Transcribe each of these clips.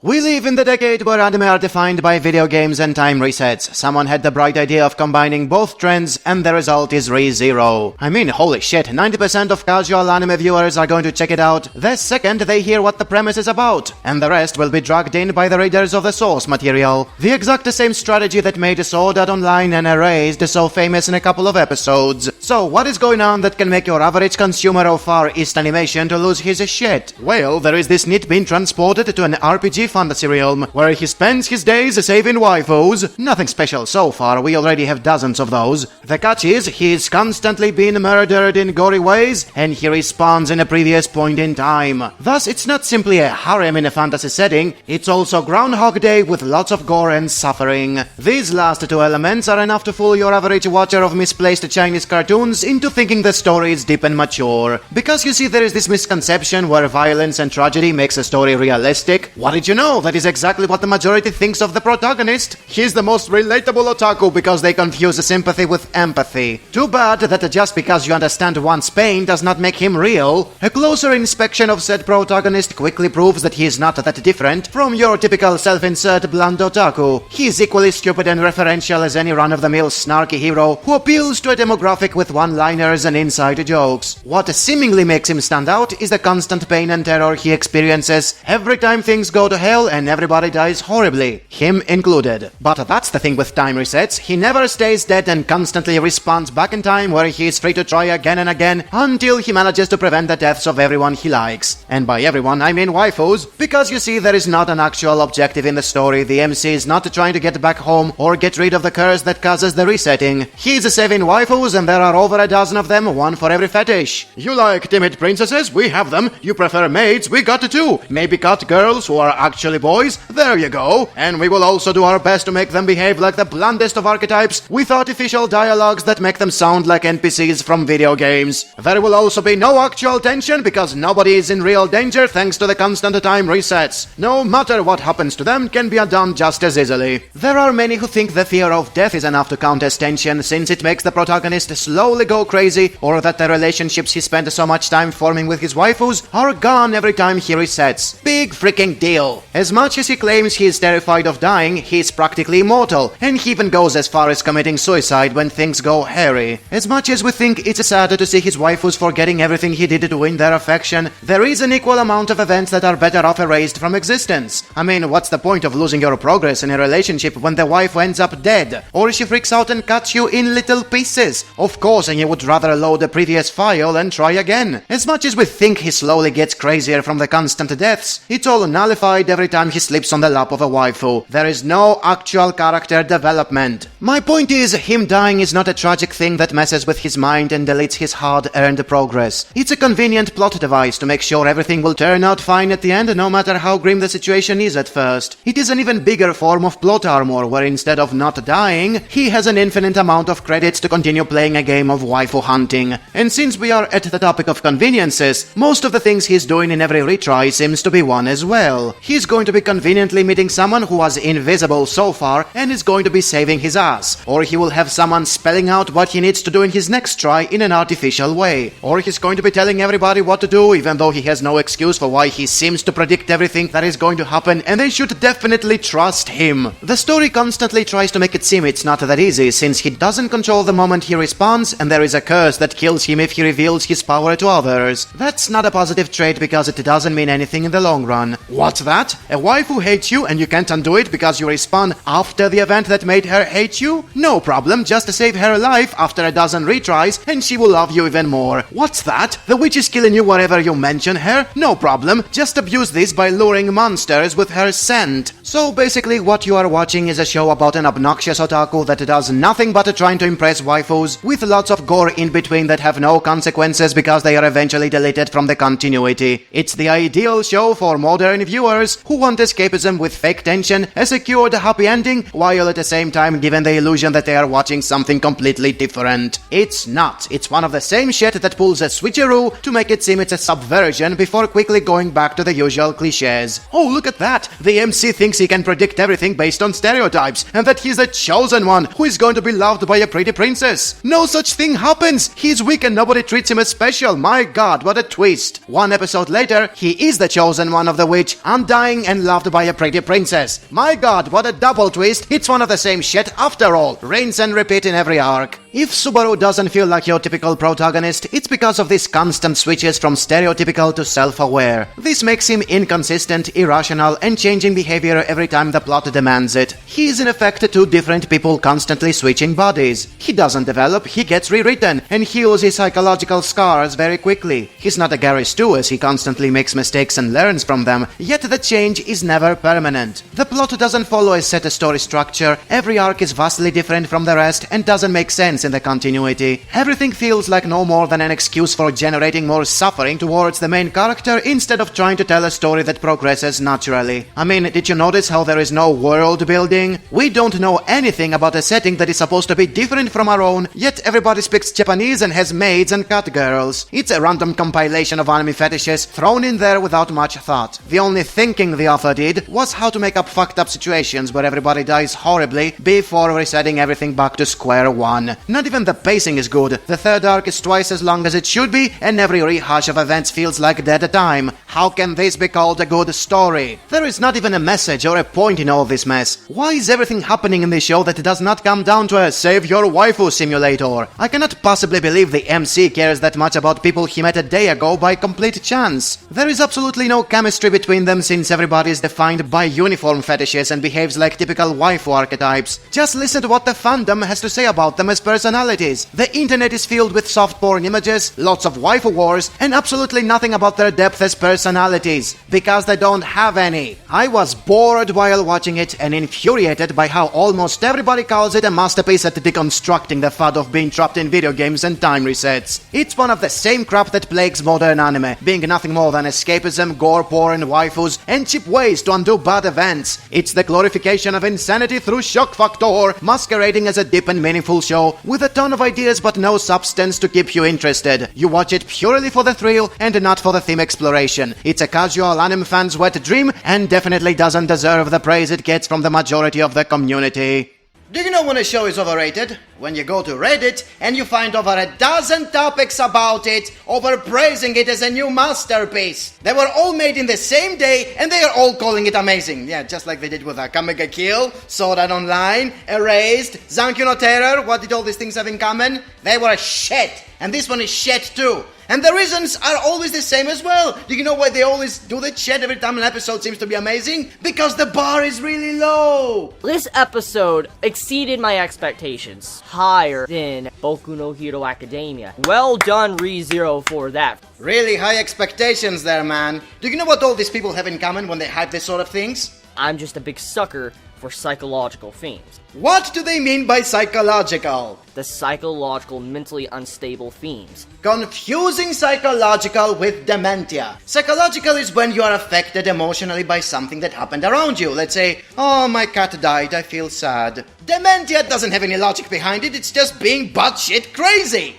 We live in the decade where anime are defined by video games and time resets. Someone had the bright idea of combining both trends, and the result is ReZero. I mean, holy shit, 90% of casual anime viewers are going to check it out the second they hear what the premise is about, and the rest will be dragged in by the readers of the source material. The exact same strategy that made Sword Art Online and Erased so famous in a couple of episodes. So, what is going on that can make your average consumer of Far East animation to lose his shit? Well, there is this NIT being transported to an RPG fantasy realm, where he spends his days saving waifus. Nothing special so far, we already have dozens of those. The catch is, he is constantly being murdered in gory ways, and he respawns in a previous point in time. Thus, it's not simply a harem in a fantasy setting, it's also Groundhog Day with lots of gore and suffering. These last two elements are enough to fool your average watcher of misplaced Chinese cartoons into thinking the story is deep and mature. Because you see, there is this misconception where violence and tragedy makes a story realistic. What did you know? That is exactly what the majority thinks of the protagonist. He's the most relatable otaku because they confuse sympathy with empathy. Too bad that just because you understand one's pain does not make him real. A closer inspection of said protagonist quickly proves that he is not that different from your typical self-insert bland otaku. He is equally stupid and referential as any run-of-the-mill snarky hero who appeals to a demographic with one-liners and inside jokes. What seemingly makes him stand out is the constant pain and terror he experiences every time things go to hell and everybody dies horribly, him included. But that's the thing with time resets, he never stays dead and constantly respawns back in time where he is free to try again and again until he manages to prevent the deaths of everyone he likes. And by everyone, I mean waifus, because you see, there is not an actual objective in the story. The MC is not trying to get back home or get rid of the curse that causes the resetting. He's saving waifus, and there are over a dozen of them, one for every fetish. You like timid princesses? We have them. You prefer maids? We got two. Maybe cut girls who are actually boys? There you go. And we will also do our best to make them behave like the blandest of archetypes with artificial dialogues that make them sound like NPCs from video games. There will also be no actual tension because nobody is in real danger thanks to the constant time resets. No matter what happens to them can be undone just as easily. There are many who think the fear of death is enough to count as tension since it makes the protagonist slowly go crazy, or that the relationships he spent so much time forming with his waifus are gone every time he resets. Big freaking deal. As much as he claims he is terrified of dying, he is practically immortal, and he even goes as far as committing suicide when things go hairy. As much as we think it's sad to see his waifus forgetting everything he did to win their affection, there is an equal amount of events that are better off erased from existence. I mean, what's the point of losing your progress in a relationship when the wife ends up dead, or she freaks out and cuts you in little pieces? Of course, and you would rather load the previous file and try again. As much as we think he slowly gets crazier from the constant deaths, it's all nullified every time he sleeps on the lap of a waifu. There is no actual character development. My point is, him dying is not a tragic thing that messes with his mind and deletes his hard-earned progress. It's a convenient plot device to make sure everything will turn out fine at the end, no matter how grim the situation is at first. It is an even bigger form of plot armor, where instead of not dying, he has an infinite amount of credits to continue playing a game of waifu hunting. And since we are at the topic of conveniences, most of the things he's doing in every retry seems to be one as well. He's going to be conveniently meeting someone who was invisible so far and is going to be saving his ass. Or he will have someone spelling out what he needs to do in his next try in an artificial way. Or he's going to be telling everybody what to do even though he has no excuse for why he seems to predict everything that is going to happen, and they should definitely trust him. The story constantly tries to make it seem it's not that easy since he doesn't control the moment he responds, and there is a curse that kills him if he reveals his power to others. That's not a positive trait because it doesn't mean anything in the long run. What's that? A wife who hates you and you can't undo it because you respawn after the event that made her hate you? No problem, just save her life after a dozen retries and she will love you even more. What's that? The witch is killing you wherever you mention her? No problem, just abuse this by luring monsters with her scent. So basically what you are watching is a show about an obnoxious otaku that does nothing but trying to impress waifus, with lots of gore in between that have no consequences because they are eventually deleted from the continuity. It's the ideal show for modern viewers who want escapism with fake tension, a secured happy ending, while at the same time given the illusion that they are watching something completely different. It's not. It's one of the same shit that pulls a switcheroo to make it seem it's a subversion before quickly going back to the usual cliches. Oh, look at that! The MC thinks he can predict everything based on stereotypes, and that he's the chosen one who is going to be loved by a pretty princess. No such such thing happens. He's weak and nobody treats him as special. My god, what a twist. One episode later, he is the chosen one of the witch, undying and loved by a pretty princess. My god, what a double twist. It's one of the same shit after all. Rinse and repeat in every arc. If Subaru doesn't feel like your typical protagonist, it's because of these constant switches from stereotypical to self-aware. This makes him inconsistent, irrational, and changing behavior every time the plot demands it. He is in effect two different people constantly switching bodies. He doesn't develop, he gets rewritten, and heals his psychological scars very quickly. He's not a Gary Stu as he constantly makes mistakes and learns from them, yet the change is never permanent. The plot doesn't follow a set story structure, every arc is vastly different from the rest and doesn't make sense in the continuity. Everything feels like no more than an excuse for generating more suffering towards the main character instead of trying to tell a story that progresses naturally. I mean, did you notice how there is no world building? We don't know anything about a setting that is supposed to be different from our own, yet everybody speaks Japanese and has maids and cat girls. It's a random compilation of anime fetishes thrown in there without much thought. The only thinking the author did was how to make up fucked up situations where everybody dies horribly before resetting everything back to square one. Not even the pacing is good. The third arc is twice as long as it should be, and every rehash of events feels like dead time. How can this be called a good story? There is not even a message or a point in all this mess. Why is everything happening in this show that does not come down to a save your waifu simulator? I cannot possibly believe the MC cares that much about people he met a day ago by complete chance. There is absolutely no chemistry between them since everybody is defined by uniform fetishes and behaves like typical waifu archetypes. Just listen to what the fandom has to say about them as personalities. The internet is filled with soft porn images, lots of waifu wars, and absolutely nothing about their depth as personalities, because they don't have any. I was bored while watching it and infuriated by how almost everybody calls it a masterpiece at deconstructing the fad of being trapped in video games and time resets. It's one of the same crap that plagues modern anime, being nothing more than escapism, gore porn, waifus, and cheap ways to undo bad events. It's the glorification of insanity through shock factor, masquerading as a deep and meaningful show with a ton of ideas but no substance to keep you interested. You watch it purely for the thrill and not for the theme exploration. It's a casual anime fan's wet dream and definitely doesn't deserve the praise it gets from the majority of the community. Do you know when a show is overrated? When you go to Reddit and you find over a dozen topics about it, overpraising it as a new masterpiece. They were all made in the same day and they are all calling it amazing. Yeah, just like they did with Akame Kill, Sword Art Online, Erased, Zankyo no Terror. What did all these things have in common? They were shit. And this one is shit too. And the reasons are always the same as well. Do you know why they always do that shit every time an episode seems to be amazing? Because the bar is really low. This episode exceeded my expectations. Higher than Boku no Hero Academia. Well done, ReZero, for that. Really high expectations there, man. Do you know what all these people have in common when they hype this sort of things? I'm just a big sucker for psychological themes. What do they mean by psychological? The psychological, mentally unstable themes. Confusing psychological with dementia. Psychological is when you are affected emotionally by something that happened around you. Let's say, oh, my cat died, I feel sad. Dementia doesn't have any logic behind it, it's just being batshit crazy.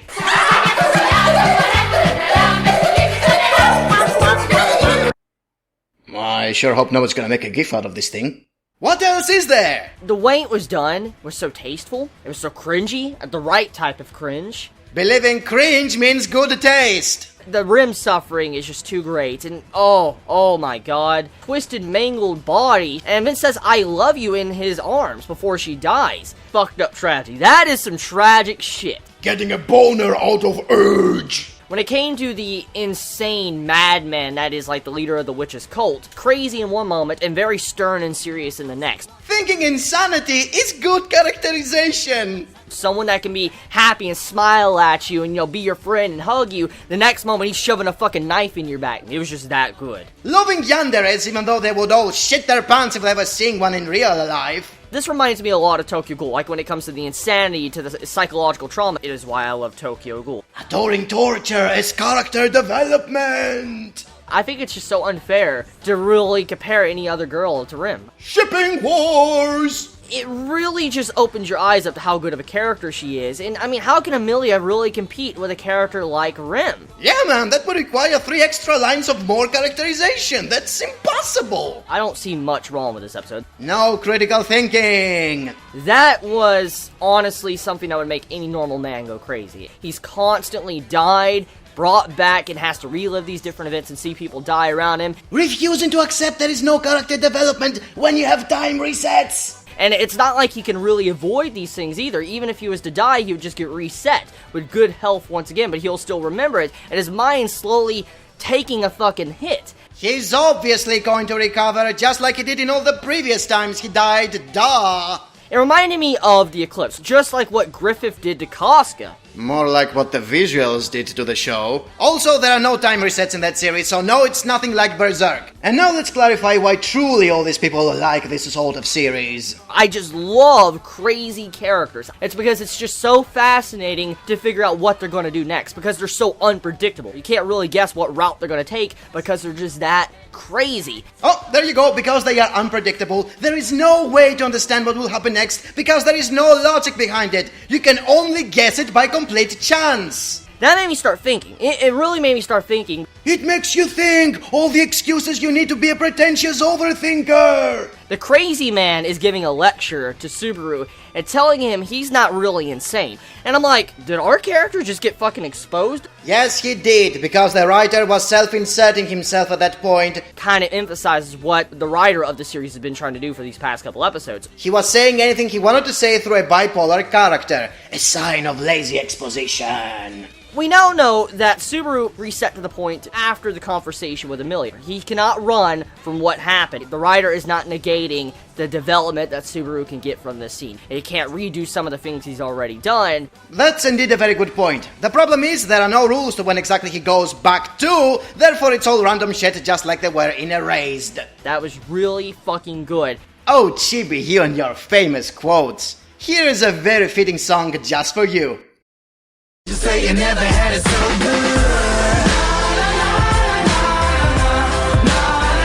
I sure hope no one's gonna make a gif out of this thing. What else is there? The way it was done was so tasteful, it was so cringy, the right type of cringe. Believing cringe means good taste. The rim suffering is just too great, and oh my god. Twisted, mangled body, and then says I love you in his arms before she dies. Fucked up tragedy. That is some tragic shit. Getting a boner out of urge. When it came to the insane madman that is like the leader of the witch's cult, crazy in one moment and very stern and serious in the next. Thinking insanity is good characterization. Someone that can be happy and smile at you and, be your friend and hug you, the next moment he's shoving a fucking knife in your back. It was just that good. Loving yanderes even though they would all shit their pants if they ever seen one in real life. This reminds me a lot of Tokyo Ghoul, like when it comes to the insanity, to the psychological trauma. It is why I love Tokyo Ghoul. Adoring torture as character development. I think it's just so unfair to really compare any other girl to Rim. Shipping wars! it really just opens your eyes up to how good of a character she is. And I mean, how can Amelia really compete with a character like Rem? Yeah, man, that would require 3 extra lines of more characterization. That's impossible. I don't see much wrong with this episode. No critical thinking. That was honestly something that would make any normal man go crazy. He's constantly died, brought back, and has to relive these different events and see people die around him. Refusing to accept there is no character development when you have time resets. And it's not like he can really avoid these things either. Even if he was to die, he would just get reset with good health once again, but he'll still remember it, and his mind's slowly taking a fucking hit. He's obviously going to recover just like he did in all the previous times he died, duh. It reminded me of the Eclipse, just like what Griffith did to Casca. More like what the visuals did to the show. Also, there are no time resets in that series, so no, it's nothing like Berserk. And now let's clarify why truly all these people like this sort of series. I just love crazy characters. It's because it's just so fascinating to figure out what they're going to do next, because they're so unpredictable. You can't really guess what route they're going to take, because they're just that crazy. Oh, there you go, because they are unpredictable, there is no way to understand what will happen next, because there is no logic behind it. You can only guess it by complete chance. That made me start thinking. It really made me start thinking. It makes you think all the excuses you need to be a pretentious overthinker. The crazy man is giving a lecture to Subaru and telling him he's not really insane. And I'm like, did our character just get fucking exposed? Yes, he did, because the writer was self-inserting himself at that point. Kind of emphasizes what the writer of the series has been trying to do for these past couple episodes. He was saying anything he wanted to say through a bipolar character. A sign of lazy exposition. We now know that Subaru reset to the point after the conversation with Amelia. He cannot run from what happened. The writer is not negating the development that Subaru can get from this scene. He can't redo some of the things he's already done. That's indeed a very good point. The problem is there are no rules to when exactly he goes back to, therefore it's all random shit just like they were in Erased. That was really fucking good. Oh, Chibi, you and your famous quotes. Here is a very fitting song just for you. You say you never had it so good.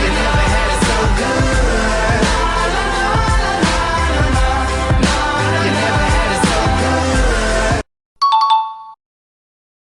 You never had it so good. You never had it so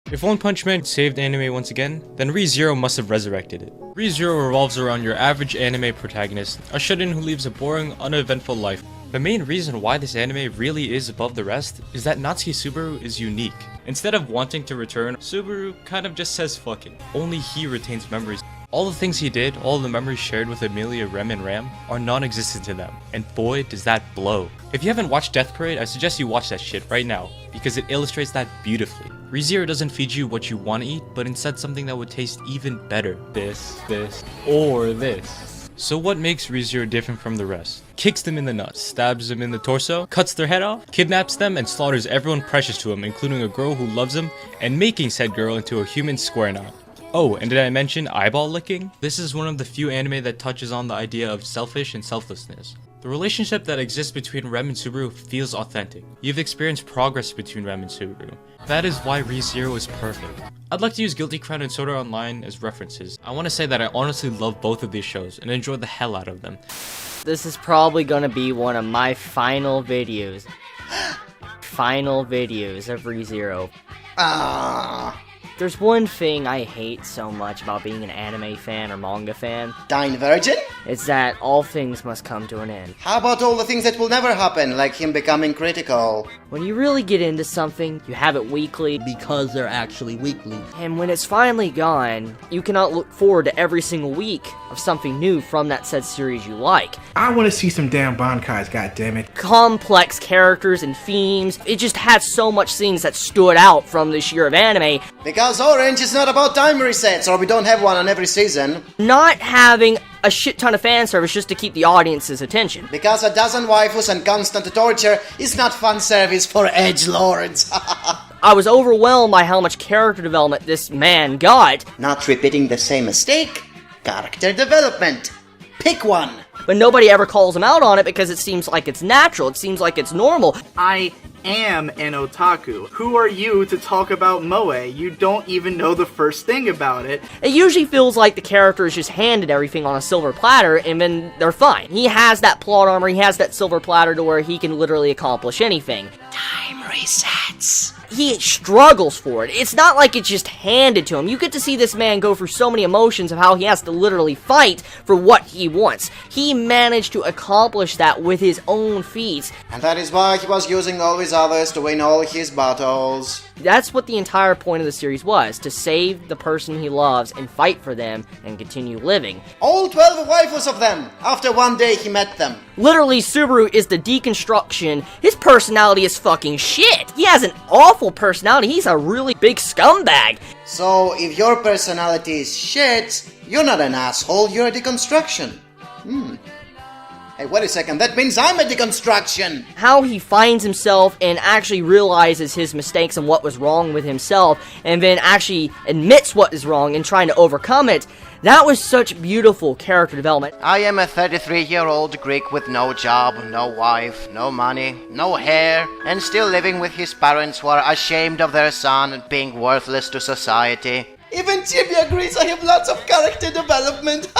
good. If One Punch Man saved anime once again, then ReZero must have resurrected it. ReZero revolves around your average anime protagonist, a shut-in who lives a boring, uneventful life. The main reason why this anime really is above the rest is that Natsuki Subaru is unique. Instead of wanting to return, Subaru kind of just says fuck it. Only he retains memories. All the things he did, all the memories shared with Amelia, Rem, and Ram are non-existent to them. And boy, does that blow. If you haven't watched Death Parade, I suggest you watch that shit right now, because it illustrates that beautifully. ReZero doesn't feed you what you want to eat, but instead something that would taste even better. This, or this. So what makes ReZero different from the rest? Kicks them in the nuts, stabs them in the torso, cuts their head off, kidnaps them, and slaughters everyone precious to him, including a girl who loves him, and making said girl into a human square knot. Oh, and did I mention eyeball licking? This is one of the few anime that touches on the idea of selfish and selflessness. The relationship that exists between Rem and Subaru feels authentic. You've experienced progress between Rem and Subaru. That is why ReZero is perfect. I'd like to use Guilty Crown and Sword Art Online as references. I want to say that I honestly love both of these shows and enjoy the hell out of them. This is probably gonna be one of my final videos. Final videos of ReZero. There's one thing I hate so much about being an anime fan or manga fan. Dying Virgin? It's that all things must come to an end. How about all the things that will never happen, like him becoming critical? When you really get into something, you have it weekly. Because they're actually weekly. And when it's finally gone, you cannot look forward to every single week of something new from that said series you like. I want to see some damn Bankais, goddammit. Complex characters and themes. It just had so much things that stood out from this year of anime. Because Orange is not about time resets, or we don't have one on every season. Not having a shit ton of fan service just to keep the audience's attention. Because a dozen waifus and constant torture is not fan service for edgelords. I was overwhelmed by how much character development this man got. Not repeating the same mistake. Character development. Pick one. But nobody ever calls him out on it because it seems like it's natural. It seems like it's normal. I am an otaku. Who are you to talk about moe? You don't even know the first thing about it. It usually feels like the character is just handed everything on a silver platter, and then they're fine. He has that plot armor, he has that silver platter to where he can literally accomplish anything. Time resets. He struggles for it. It's not like it's just handed to him. You get to see this man go through so many emotions of how he has to literally fight for what he wants. He managed to accomplish that with his own feats. And that is why he was using all his others to win all his battles. That's what the entire point of the series was, to save the person he loves and fight for them and continue living. All 12 waifus of them, after one day he met them. Literally, Subaru is the deconstruction. His personality is fucking shit. He has an awful personality. He's a really big scumbag. So, if your personality is shit, you're not an asshole, you're a deconstruction. Hey, wait a second, that means I'm a deconstruction! How he finds himself and actually realizes his mistakes and what was wrong with himself, and then actually admits what is wrong and trying to overcome it. That was such beautiful character development. I am a 33-year-old Greek with no job, no wife, no money, no hair, and still living with his parents who are ashamed of their son being worthless to society. Even Chibi agrees I have lots of character development.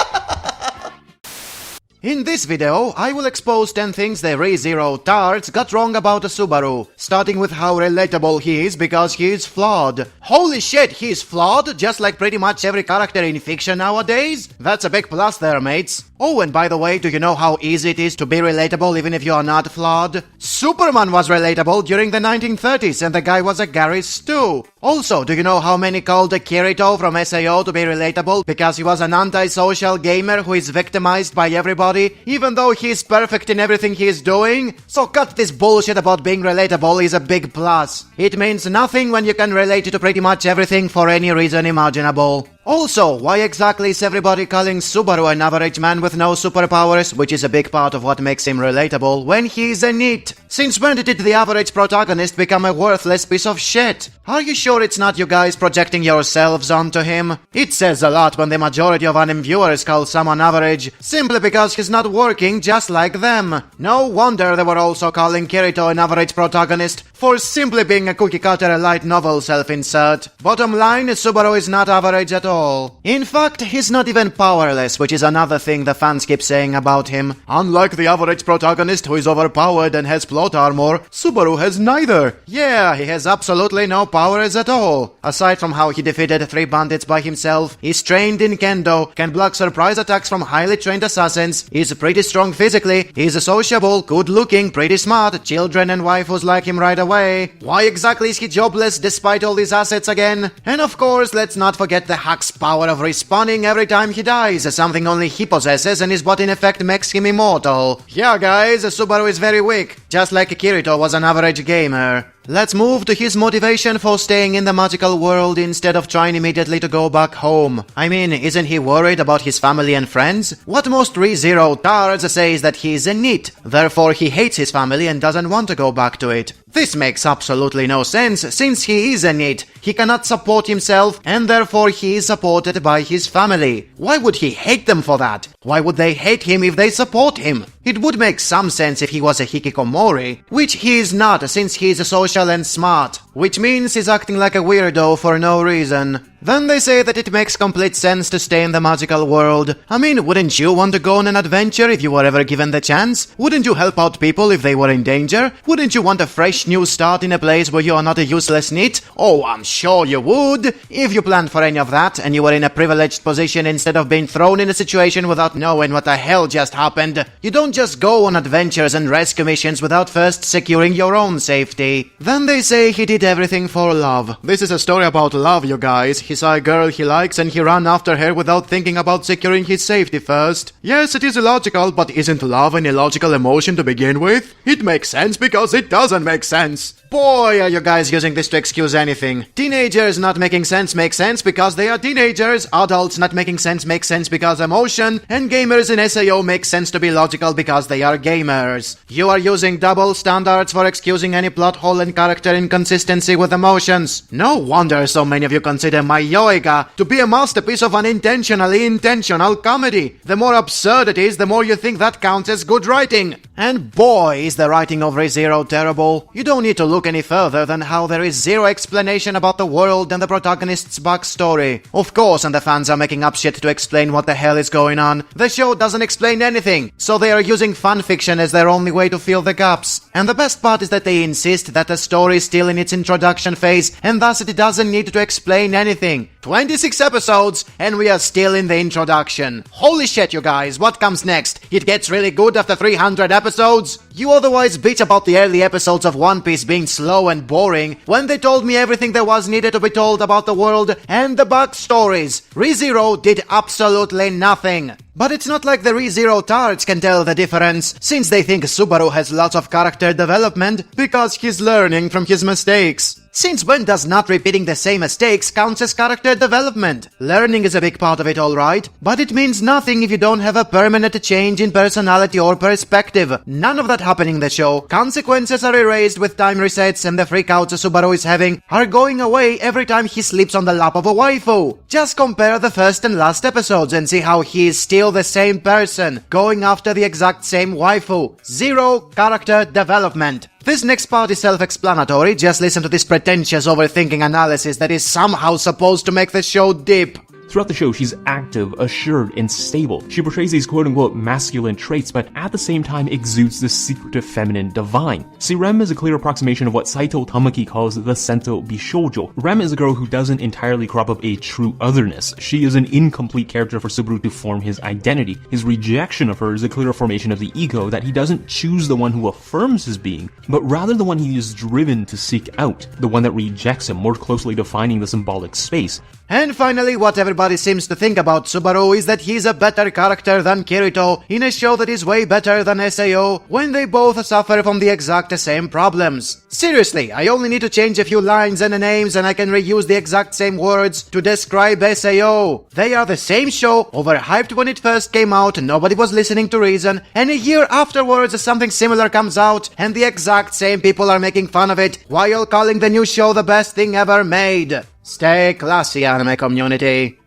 In this video, I will expose 10 things the ReZero tards got wrong about a Subaru, starting with how relatable he is because he is flawed. Holy shit, he's flawed, just like pretty much every character in fiction nowadays? That's a big plus there, mates. Oh, and by the way, do you know how easy it is to be relatable even if you are not flawed? Superman was relatable during the 1930s and the guy was a Gary Stu. Also, do you know how many called Kirito from SAO to be relatable because he was an antisocial gamer who is victimized by everybody, even though he is perfect in everything he is doing? So cut this bullshit about being relatable is a big plus. It means nothing when you can relate to pretty much everything for any reason imaginable. Also, why exactly is everybody calling Subaru an average man with no superpowers, which is a big part of what makes him relatable, when he's a NEET? Since when did the average protagonist become a worthless piece of shit? Are you sure it's not you guys projecting yourselves onto him? It says a lot when the majority of anime viewers call someone average, simply because he's not working just like them. No wonder they were also calling Kirito an average protagonist, for simply being a cookie-cutter light novel self-insert. Bottom line, Subaru is not average at all. In fact, he's not even powerless, which is another thing the fans keep saying about him. Unlike the average protagonist who is overpowered and has plot armor, Subaru has neither. Yeah, he has absolutely no powers at all. Aside from how he defeated 3 bandits by himself, he's trained in kendo, can block surprise attacks from highly trained assassins, is pretty strong physically, he's sociable, good looking, pretty smart, children and waifus like him right away. Why exactly is he jobless despite all these assets again? And of course, let's not forget the hack's power of respawning every time he dies, something only he possesses and is what in effect makes him immortal. Yeah guys, Subaru is very weak, just like Kirito was an average gamer. Let's move to his motivation for staying in the magical world instead of trying immediately to go back home. I mean, isn't he worried about his family and friends? What most ReZero tards say is that he is a NEET, therefore he hates his family and doesn't want to go back to it. This makes absolutely no sense, since he is a NEET. He cannot support himself, and therefore he is supported by his family. Why would he hate them for that? Why would they hate him if they support him? It would make some sense if he was a hikikomori, which he is not since he is social and smart, which means he's acting like a weirdo for no reason. Then they say that it makes complete sense to stay in the magical world. I mean, wouldn't you want to go on an adventure if you were ever given the chance? Wouldn't you help out people if they were in danger? Wouldn't you want a fresh new start in a place where you are not a useless NEET? Oh, I'm sure you would! If you planned for any of that, and you were in a privileged position instead of being thrown in a situation without knowing what the hell just happened, you don't just go on adventures and rescue missions without first securing your own safety. Then they say he did everything for love. This is a story about love, you guys. He saw a girl he likes and he ran after her without thinking about securing his safety first. Yes, it is illogical, but isn't love an illogical emotion to begin with? It makes sense because it doesn't make sense. Boy, are you guys using this to excuse anything. Teenagers not making sense make sense because they are teenagers, adults not making sense make sense because emotion, and gamers in SAO make sense to be logical because they are gamers. You are using double standards for excusing any plot hole and character inconsistency with emotions. No wonder so many of you consider my Yoiga to be a masterpiece of unintentionally intentional comedy. The more absurd it is, the more you think that counts as good writing. And boy, is the writing of ReZero terrible. You don't need to look any further than how there is zero explanation about the world and the protagonist's backstory. Of course, and the fans are making up shit to explain what the hell is going on. The show doesn't explain anything, so they are using fanfiction as their only way to fill the gaps. And the best part is that they insist that the story is still in its introduction phase, and thus it doesn't need to explain anything. 26 episodes, and we are still in the introduction. Holy shit, you guys, what comes next? It gets really good after 300 episodes? You otherwise bitch about the early episodes of One Piece being slow and boring, when they told me everything there was needed to be told about the world and the backstories. ReZero did absolutely nothing. But it's not like the ReZero tards can tell the difference, since they think Subaru has lots of character development because he's learning from his mistakes. Since when does not repeating the same mistakes counts as character development? Learning is a big part of it, alright, but it means nothing if you don't have a permanent change in personality or perspective. None of that happening in the show. Consequences are erased with time resets, and the freakouts Subaru is having are going away every time he sleeps on the lap of a waifu. Just compare the first and last episodes and see how he is still the same person, going after the exact same waifu. Zero character development. This next part is self-explanatory, just listen to this pretentious overthinking analysis that is somehow supposed to make the show deep. Throughout the show, she's active, assured, and stable. She portrays these quote-unquote masculine traits, but at the same time exudes this secretive feminine divine. See, Rem is a clear approximation of what Saito Tamaki calls the Sento Bishoujo. Rem is a girl who doesn't entirely crop up a true otherness. She is an incomplete character for Subaru to form his identity. His rejection of her is a clear formation of the ego, that he doesn't choose the one who affirms his being, but rather the one he is driven to seek out, the one that rejects him, more closely defining the symbolic space. And finally, what everybody seems to think about Subaru is that he's a better character than Kirito in a show that is way better than SAO, when they both suffer from the exact same problems. Seriously, I only need to change a few lines and names and I can reuse the exact same words to describe SAO. They are the same show, overhyped when it first came out, nobody was listening to reason, and a year afterwards something similar comes out and the exact same people are making fun of it, while calling the new show the best thing ever made. Stay classy, anime community.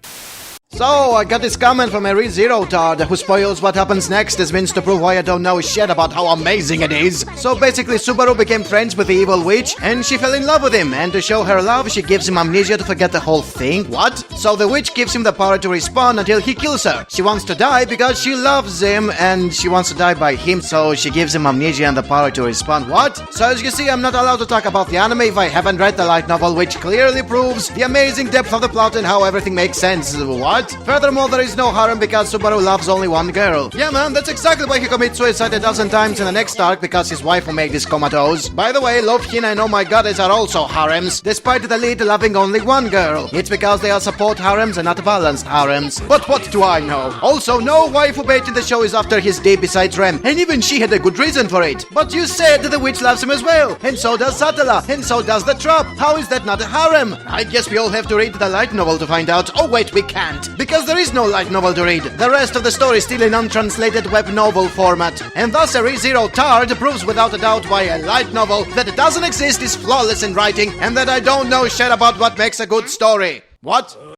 So, I got this comment from a ReZero tard who spoils what happens next as means to prove why I don't know shit about how amazing it is. So basically, Subaru became friends with the evil witch, and she fell in love with him, and to show her love, she gives him amnesia to forget the whole thing. What? So the witch gives him the power to respawn until he kills her. She wants to die because she loves him, and she wants to die by him, so she gives him amnesia and the power to respawn. What? So as you see, I'm not allowed to talk about the anime if I haven't read the light novel, which clearly proves the amazing depth of the plot and how everything makes sense. What? Furthermore, there is no harem because Subaru loves only one girl. Yeah man, that's exactly why he commits suicide a dozen times in the next arc, because his wife will make this comatose. By the way, Love Hina and Oh My Goddess are also harems, despite the lead loving only one girl. It's because they are support harems and not balanced harems. But what do I know? Also, no waifu bait in the show is after his D besides Rem, and even she had a good reason for it. But you said the witch loves him as well, and so does Satala, and so does the trap. How is that not a harem? I guess we all have to read the light novel to find out. Oh wait, we can't, because there is no light novel to read. The rest of the story is still in untranslated web novel format, and thus a ReZero tard proves without a doubt why a light novel that doesn't exist is flawless in writing, and that I don't know shit about what makes a good story. What?